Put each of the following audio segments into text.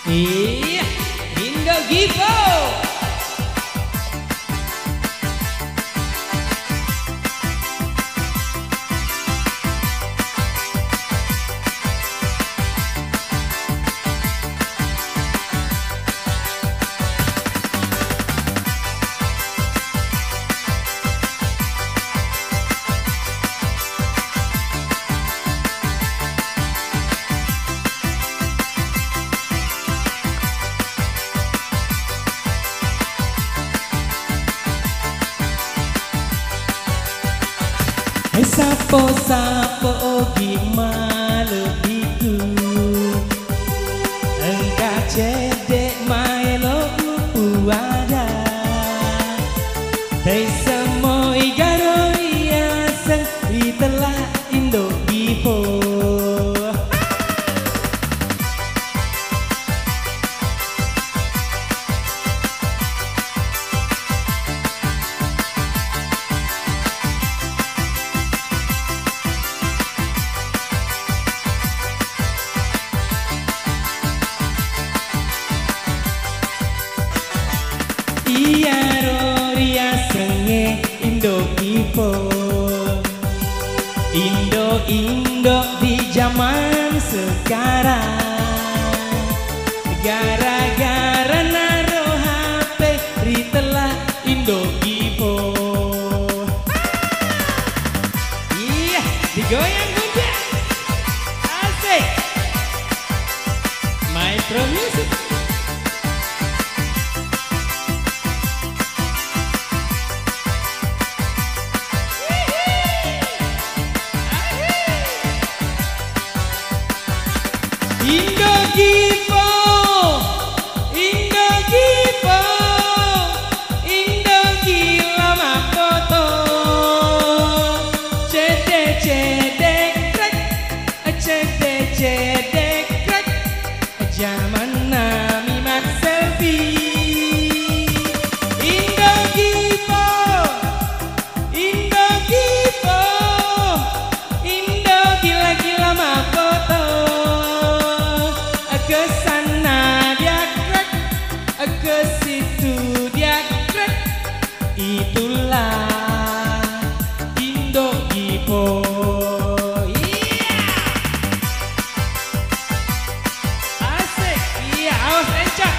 Iya, Indo Gipo. Sapo-sapo gimana biku engkau cedek maelo uada tei semoi garo iasen itelah Indo Gipo. Iya roria senge Indo Gipo, Indo di zaman sekarang, gara-gara naruh HP ritelah Indo Gipo. Iya digoyang juga, asik, Maestro Music. Indo Gipo, Indo Gipo, Indo gila makoto, cedek krek, cedek krek, zaman nami mak selfie. Indo Gipo, Indo Gipo, Indo gila makoto. Ke sana dia krek, ke situ dia krek, itulah Indo Gipo. Iya, asik, iya, awas encak.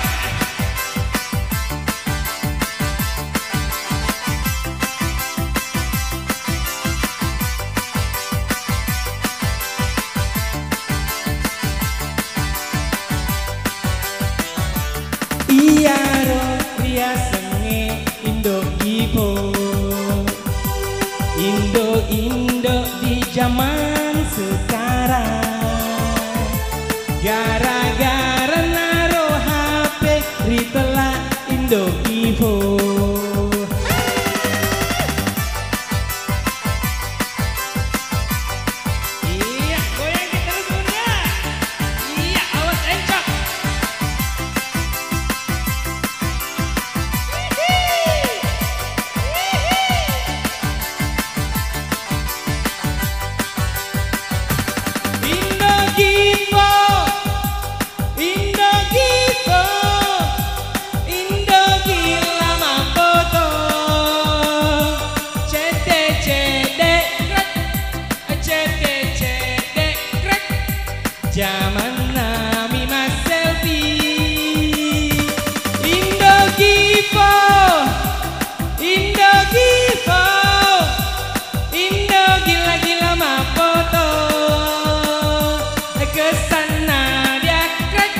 Iya ria senge Indo Gipo, Indo di zaman sekarang, gara-gara naruh HP ritelah Indo Gipo. Iya goyang kita terus bunda. Iya awas encok. Indo Gipo, Indo Gipo, Indo gila makoto, cedek krek, cedek krek, zaman nami mas selfie. Indo Gipo, Indo Gipo, Indo gila makoto. Ke sana dia krek,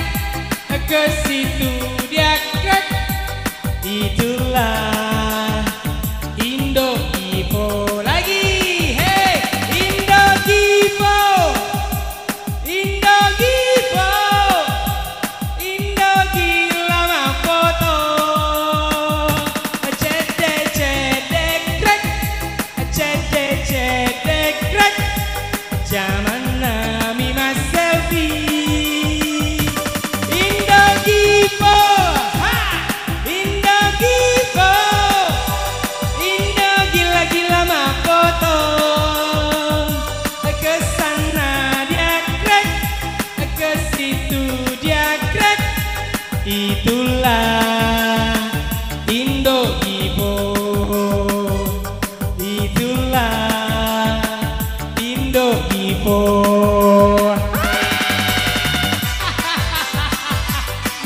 ke situ dia krek, itulah Indo Gipo. Lagi, hey, Indo Gipo, Indo Gipo. Itulah Indo Gibbon, itulah Indo Gibbon.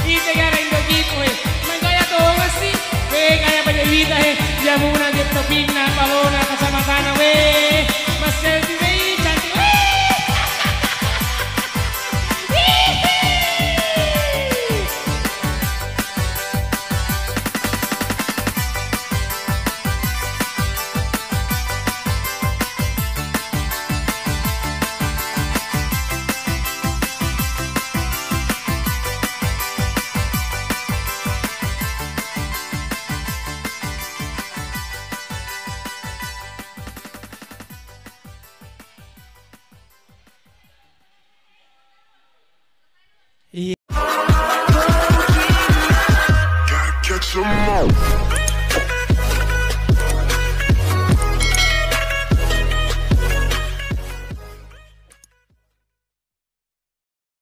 Ito kaya Indo Gibbon. Man kaya to nga si, kaya pa niya vida ya muna dito